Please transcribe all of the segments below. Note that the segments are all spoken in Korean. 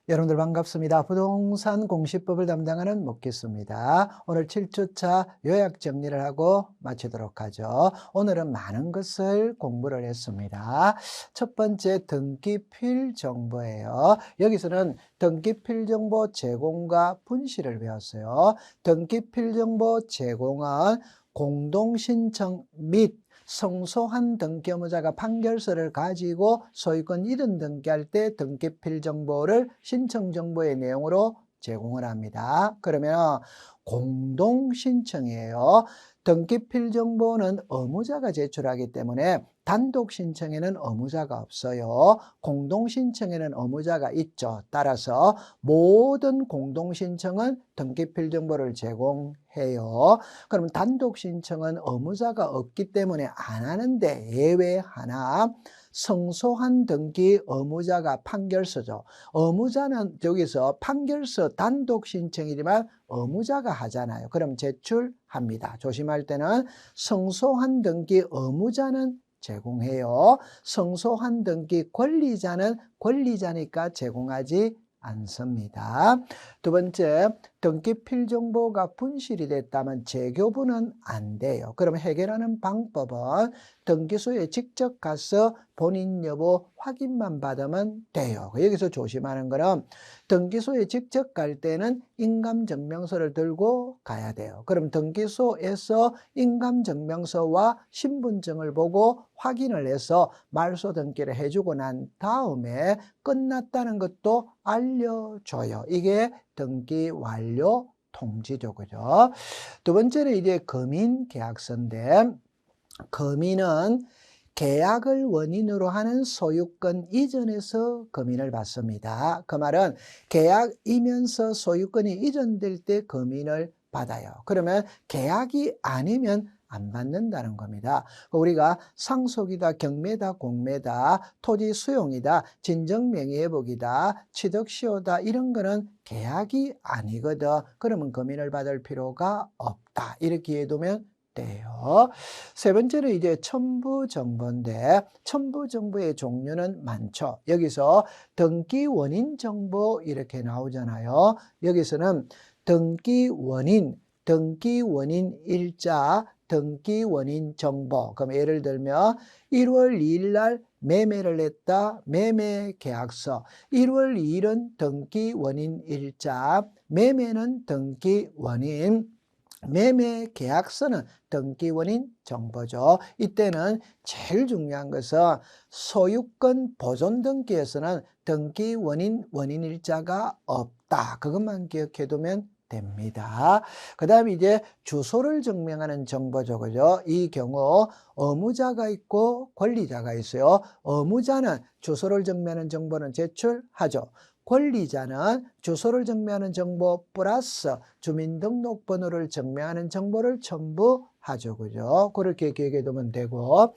여러분들 반갑습니다. 부동산 공시법을 담당하는 목기수입니다. 오늘 7주차 요약 정리를 하고 마치도록 하죠. 오늘은 많은 것을 공부를 했습니다. 첫 번째 등기필 정보예요. 여기서는 등기필 정보 제공과 분실을 배웠어요. 등기필 정보 제공은 공동신청 및 성소한 등기 의무자가 판결서를 가지고 소유권 이전 등기할 때 등기필 정보를 신청 정보의 내용으로 제공을 합니다. 그러면 공동 신청이에요. 등기필 정보는 의무자가 제출하기 때문에 단독 신청에는 의무자가 없어요. 공동 신청에는 의무자가 있죠. 따라서 모든 공동 신청은 등기필 정보를 제공해요. 그럼 단독 신청은 의무자가 없기 때문에 안 하는데 예외 하나, 성소한 등기 의무자가 판결서죠. 의무자는 여기서 판결서 단독 신청이지만 의무자가 하잖아요. 그럼 제출합니다. 조심할 때는 성소한 등기 의무자는 제공해요. 성소한 등기 권리자는 권리자니까 제공하지 않습니다. 두 번째, 등기필 정보가 분실이 됐다면 재교부는 안 돼요. 그럼 해결하는 방법은 등기소에 직접 가서 본인 여부 확인만 받으면 돼요. 여기서 조심하는 거는 등기소에 직접 갈 때는 인감증명서를 들고 가야 돼요. 그럼 등기소에서 인감증명서와 신분증을 보고 확인을 해서 말소 등기를 해주고 난 다음에 끝났다는 것도 알려줘요. 이게 등기 완료 통지죠. 그죠? 두 번째는 이제 금인계약서인데, 금인은 계약을 원인으로 하는 소유권 이전에서 금인을 받습니다. 그 말은 계약이면서 소유권이 이전될 때 금인을 받아요. 그러면 계약이 아니면 안 받는다는 겁니다. 우리가 상속이다, 경매다, 공매다, 토지 수용이다, 진정명의회복이다, 취득시효다 이런 거는 계약이 아니거든. 그러면 금인을 받을 필요가 없다. 이렇게 해두면 돼요. 세 번째는 이제 첨부정보인데, 첨부정보의 종류는 많죠. 여기서 등기원인 정보 이렇게 나오잖아요. 여기서는 등기원인 일자, 등기원인 정보. 그럼 예를 들면 1월 2일 날 매매를 했다. 매매계약서. 1월 2일은 등기원인 일자, 매매는 등기원인, 매매계약서는 등기원인 정보죠. 이때는 제일 중요한 것은 소유권 보존 등기에서는 등기원인 원인일자가 없다. 그것만 기억해두면 됩니다. 그 다음에 이제 주소를 증명하는 정보죠. 그죠? 이 경우 의무자가 있고 권리자가 있어요. 의무자는 주소를 증명하는 정보는 제출하죠. 권리자는 주소를 증명하는 정보 플러스 주민등록번호를 증명하는 정보를 첨부하죠. 그죠? 그렇게 기억해 두면 되고,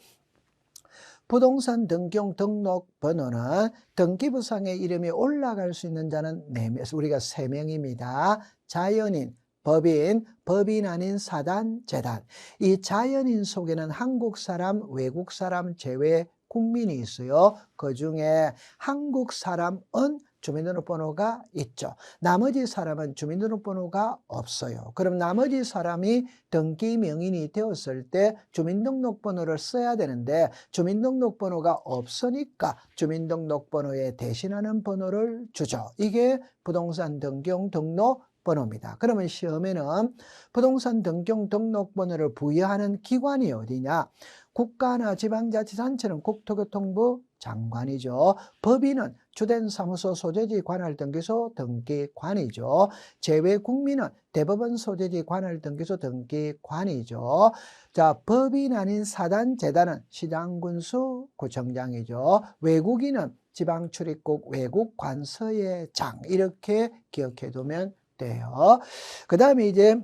부동산 등기용 등록번호는 등기부상에 이름이 올라갈 수 있는 자는 4명, 우리가 3명입니다. 자연인, 법인, 법인 아닌 사단, 재단. 이 자연인 속에는 한국 사람, 외국 사람 제외 국민이 있어요. 그 중에 한국 사람은 주민등록번호가 있죠. 나머지 사람은 주민등록번호가 없어요. 그럼 나머지 사람이 등기 명인이 되었을 때 주민등록번호를 써야 되는데 주민등록번호가 없으니까 주민등록번호에 대신하는 번호를 주죠. 이게 부동산 등기용 등록번호입니다. 그러면 시험에는 부동산 등기용 등록번호를 부여하는 기관이 어디냐? 국가나 지방자치단체는 국토교통부 장관이죠. 법인은 주된 사무소 소재지 관할 등기소 등기관이죠. 제외국민은 대법원 소재지 관할 등기소 등기관이죠. 자, 법인 아닌 사단, 재단은 시장군수 구청장이죠. 외국인은 지방출입국 외국관서의 장. 이렇게 기억해 두면 돼요. 그 다음에 이제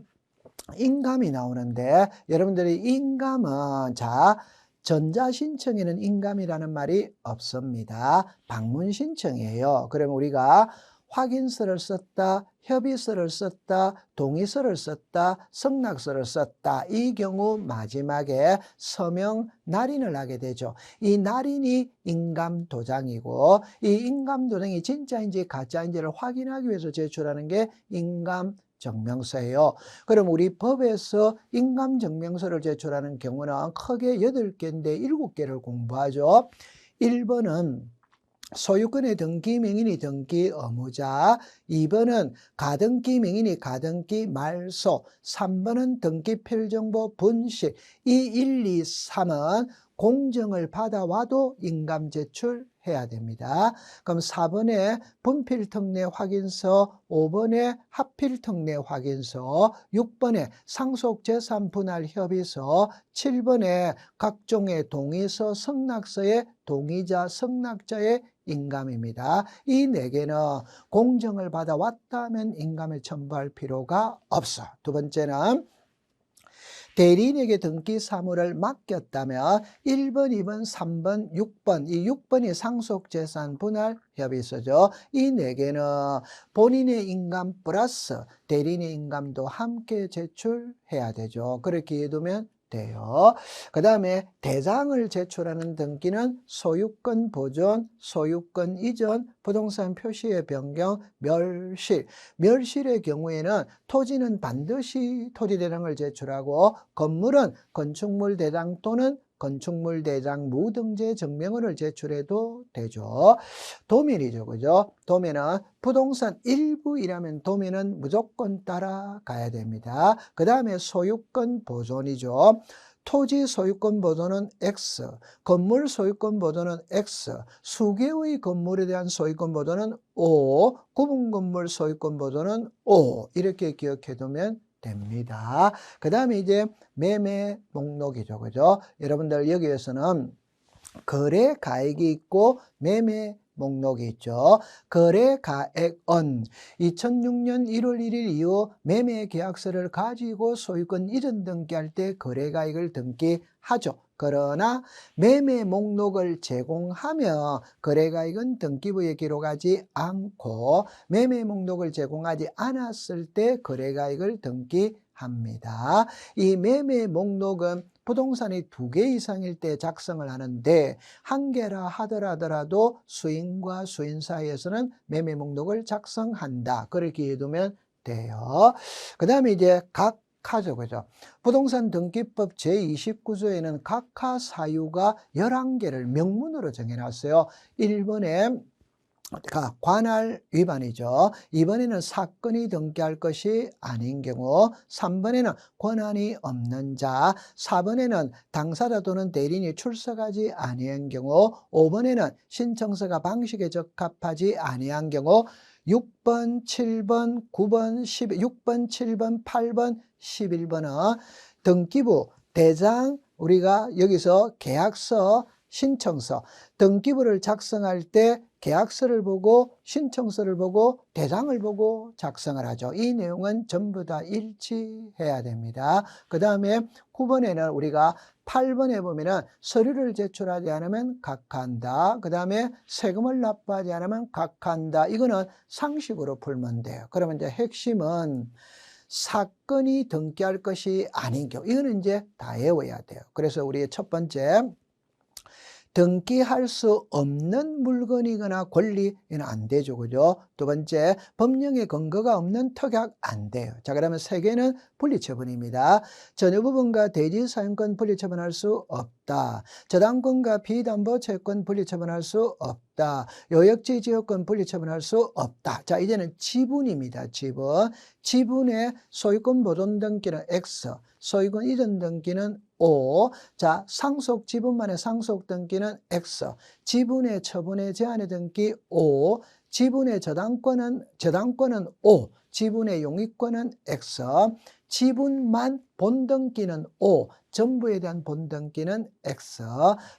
인감이 나오는데, 여러분들이 인감은 자, 전자신청에는 인감이라는 말이 없습니다. 방문신청이에요. 그러면 우리가 확인서를 썼다, 협의서를 썼다, 동의서를 썼다, 승낙서를 썼다. 이 경우 마지막에 서명 날인을 하게 되죠. 이 날인이 인감도장이고 이 인감도장이 진짜인지 가짜인지를 확인하기 위해서 제출하는 게 인감증명서예요. 그럼 우리 법에서 인감증명서를 제출하는 경우는 크게 8개인데 7개를 공부하죠. 1번은 소유권의 등기 명인이 등기 의무자, 2번은 가등기 명인이 가등기 말소, 3번은 등기 필정보 분실. 이 1, 2, 3은 공정을 받아와도 인감 제출해야 됩니다. 그럼 4번에 분필특례 확인서, 5번에 합필특례 확인서, 6번에 상속재산 분할 협의서, 7번에 각종의 동의서, 승낙서의 동의자, 승낙자의 인감입니다. 이 4개는 공정을 받아왔다면 인감을 첨부할 필요가 없어. 두 번째는 대리인에게 등기 사무를 맡겼다면 1번, 2번, 3번, 6번, 이 6번이 상속재산 분할 협의서죠. 이 4개는 본인의 인감 플러스 대리인의 인감도 함께 제출해야 되죠. 그렇게 해두면 돼요. 그 다음에 대장을 제출하는 등기는 소유권 보존, 소유권 이전, 부동산 표시의 변경, 멸실. 멸실의 경우에는 토지는 반드시 토지대장을 제출하고 건물은 건축물 대장 또는 건축물 대장 무등재 증명원을 제출해도 되죠. 도면이죠. 그죠? 도면은 부동산 일부이라면 도면은 무조건 따라가야 됩니다. 그 다음에 소유권 보존이죠. 토지 소유권 보존은 X, 건물 소유권 보존은 X, 수개의 건물에 대한 소유권 보존은 O, 구분 건물 소유권 보존은 O. 이렇게 기억해 두면 됩니다. 그 다음에 이제 매매 목록이죠. 그죠? 여러분들 여기에서는 거래 가액이 있고 매매 목록이 있죠. 거래 가액은 2006년 1월 1일 이후 매매 계약서를 가지고 소유권 이전 등기할 때 거래 가액을 등기하죠. 그러나 매매 목록을 제공하며 거래가액은 등기부에 기록하지 않고 매매 목록을 제공하지 않았을 때 거래가액을 등기합니다. 이 매매 목록은 부동산이 2개 이상일 때 작성을 하는데 1개라 하더라도 수인과 수인 사이에서는 매매 목록을 작성한다. 그렇게 해두면 돼요. 그 다음에 이제 각하죠. 그죠? 부동산 등기법 제29조에는 각하 사유가 11개를 명문으로 정해놨어요. 1번에 관할 위반이죠. 2번에는 사건이 등기할 것이 아닌 경우, 3번에는 권한이 없는 자, 4번에는 당사자 또는 대리인이 출석하지 아니한 경우, 5번에는 신청서가 방식에 적합하지 아니한 경우, 6번, 7번, 9번, 6번, 7번, 8번, 11번은 등기부, 대장, 우리가 여기서 계약서, 신청서, 등기부를 작성할 때 계약서를 보고 신청서를 보고 대장을 보고 작성을 하죠. 이 내용은 전부 다 일치해야 됩니다. 그 다음에 9번에는 우리가 8번에 보면은 서류를 제출하지 않으면 각하한다. 그 다음에 세금을 납부하지 않으면 각하한다. 이거는 상식으로 풀면 돼요. 그러면 이제 핵심은 사건이 등기할 것이 아닌 경우, 이거는 이제 다 외워야 돼요. 그래서 우리 첫 번째, 등기할 수 없는 물건이거나 권리는 안 되죠. 그죠? 두 번째, 법령의 근거가 없는 특약 안 돼요. 자, 그러면 세 개는 분리처분입니다. 전유부분과 대지사용권 분리처분할 수 없다. 저당권과 비담보채권 분리처분할 수 없다. 요역지 지역권 분리처분할 수 없다. 자, 이제는 지분입니다. 지분. 지분의 소유권 보존 등기는 X, 소유권 이전 등기는 O. 자, 상속 지분만의 상속 등기는 X, 지분의 처분의 제한의 등기 O, 지분의 저당권은 O, 지분의 용익권은 X, 지분만 본등기는 O, 전부에 대한 본등기는 X,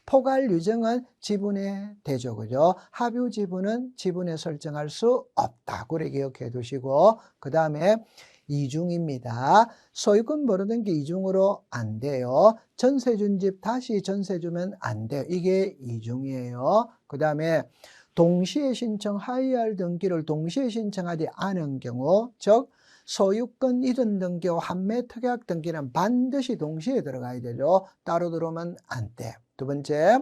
포괄 유정은 지분에 대죠. 그죠? 합유 지분은 지분에 설정할 수 없다. 그래 기억해 두시고, 그 다음에 이중입니다. 소유권 벌어등기 이중으로 안 돼요. 전세 준 집 다시 전세 주면 안 돼요. 이게 이중이에요. 그 다음에 동시에 신청하여야 할 등기를 동시에 신청하지 않은 경우, 즉 소유권 이전 등기와 환매 특약 등기는 반드시 동시에 들어가야 되죠. 따로 들어오면 안 돼. 두 번째,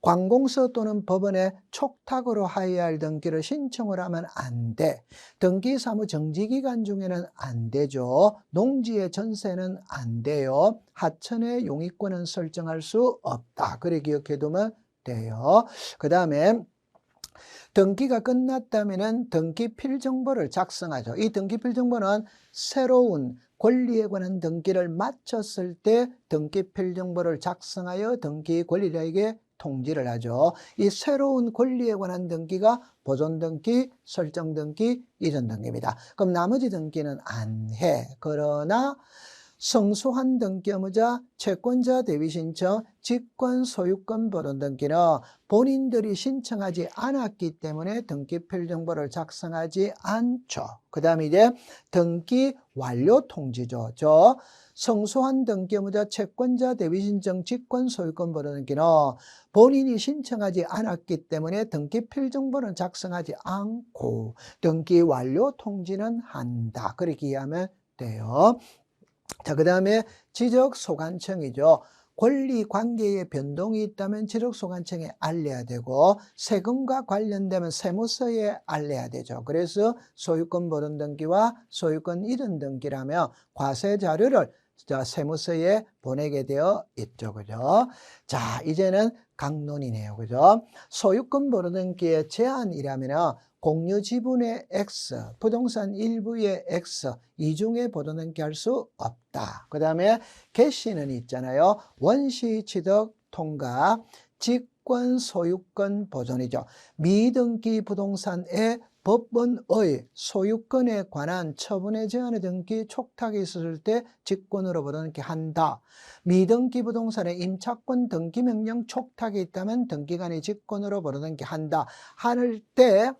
관공서 또는 법원에 촉탁으로 하여야 할 등기를 신청을 하면 안 돼. 등기사무 정지기간 중에는 안 되죠. 농지의 전세는 안 돼요. 하천의 용익권은 설정할 수 없다. 그래 기억해두면 돼요. 그 다음에 등기가 끝났다면 등기필정보를 작성하죠. 이 등기필정보는 새로운 권리에 관한 등기를 마쳤을 때 등기필정보를 작성하여 등기 권리자에게 통지를 하죠. 이 새로운 권리에 관한 등기가 보존등기, 설정등기, 이전등기입니다. 그럼 나머지 등기는 안 해. 그러나 성소한 등기 의무자, 채권자 대위 신청, 직권 소유권 보존 등기는 본인들이 신청하지 않았기 때문에 등기필정보를 작성하지 않죠. 그 다음에 이제 등기 완료 통지죠. 성소한 등기 의무자, 채권자 대위 신청, 직권 소유권 보존 등기는 본인이 신청하지 않았기 때문에 등기필정보는 작성하지 않고 등기 완료 통지는 한다. 그렇게 이해하면 돼요. 자, 그 다음에 지적소관청이죠. 권리관계에 변동이 있다면 지적소관청에 알려야 되고 세금과 관련되면 세무서에 알려야 되죠. 그래서 소유권 보존 등기와 소유권 이전 등기라면 과세 자료를 세무서에 보내게 되어 있죠. 그죠? 자, 이제는 강론이네요. 그죠? 소유권 보존 등기의 제한이라면 공유 지분의 X, 부동산 일부의 X, 이중에 보존 등기할 수 없다. 그 다음에 개시는 있잖아요. 원시 취득 통과, 직권 소유권 보존이죠. 미등기 부동산의 법원의 소유권에 관한 처분의 제한의 등기 촉탁이 있었을 때 직권으로 보존 등기 한다. 미등기 부동산의 임차권 등기 명령 촉탁이 있다면 등기관이 직권으로 보존 등기 한다. 할 때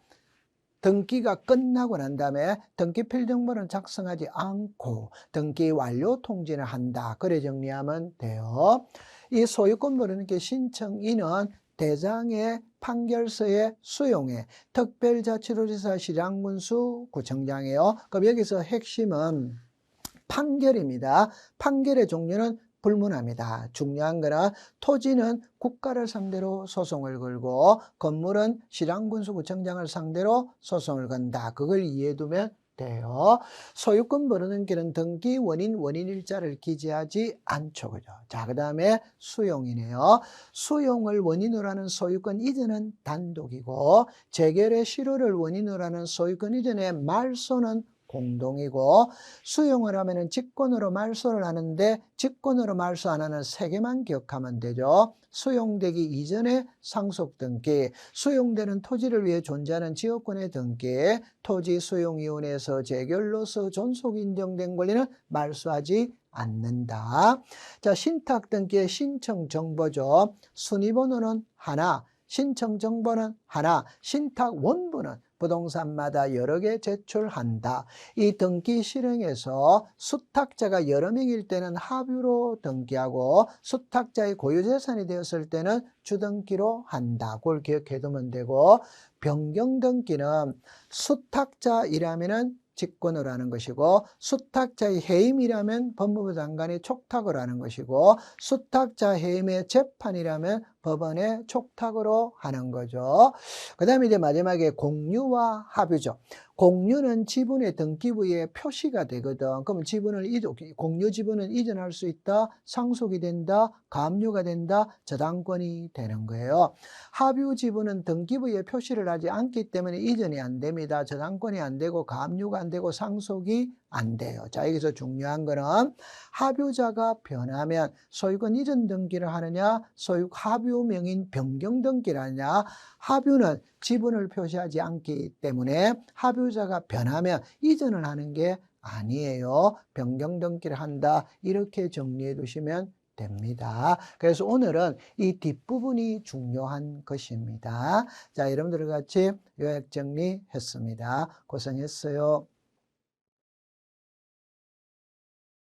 등기가 끝나고 난 다음에 등기필정보는 작성하지 않고 등기 완료 통지를 한다. 그래 정리하면 돼요. 이 소유권 보존 등기 신청인은 대장의 판결서의 수용에 특별자치도지사 시장군수 구청장이에요. 그럼 여기서 핵심은 판결입니다. 판결의 종류는 불문합니다. 중요한 거는 토지는 국가를 상대로 소송을 걸고 건물은 시장군수구청장을 상대로 소송을 건다. 그걸 이해해 두면 돼요. 소유권 보존 등기는 등기 원인, 원인일자를 기재하지 않죠. 그죠? 자, 그 다음에 수용이네요. 수용을 원인으로 하는 소유권 이전은 단독이고 재결의 실효를 원인으로 하는 소유권 이전의 말소는 공동이고 수용을 하면은 직권으로 말소를 하는데 직권으로 말소 안 하는 세 개만 기억하면 되죠. 수용되기 이전에 상속등기, 수용되는 토지를 위해 존재하는 지역권의 등기, 토지수용위원회에서 재결로서 존속 인정된 권리는 말소하지 않는다. 자, 신탁등기의 신청정보죠. 순위번호는 하나, 신청정보는 하나, 신탁원본은 부동산마다 여러 개 제출한다. 이 등기 실행에서 수탁자가 여러 명일 때는 합유로 등기하고 수탁자의 고유재산이 되었을 때는 주등기로 한다. 그걸 기억해두면 되고 변경등기는 수탁자이라면은 직권으로 하는 것이고 수탁자의 해임이라면 법무부 장관이 촉탁을 하는 것이고 수탁자 해임의 재판이라면 법원의 촉탁으로 하는 거죠. 그 다음에 이제 마지막에 공유와 합유죠. 공유는 지분의 등기부에 표시가 되거든. 그러면 공유 지분은 이전할 수 있다, 상속이 된다, 감유가 된다, 저당권이 되는 거예요. 합유 지분은 등기부에 표시를 하지 않기 때문에 이전이 안 됩니다. 저당권이 안 되고 감유가 안 되고 상속이 안 돼요. 자, 여기서 중요한 거는 합유자가 변하면 소유권 이전 등기를 하느냐, 합유 명인 변경 등기를 하느냐. 합유는 지분을 표시하지 않기 때문에 합유자가 변하면 이전을 하는 게 아니에요. 변경 등기를 한다. 이렇게 정리해 두시면 됩니다. 그래서 오늘은 이 뒷부분이 중요한 것입니다. 자, 여러분들 같이 요약 정리했습니다. 고생했어요.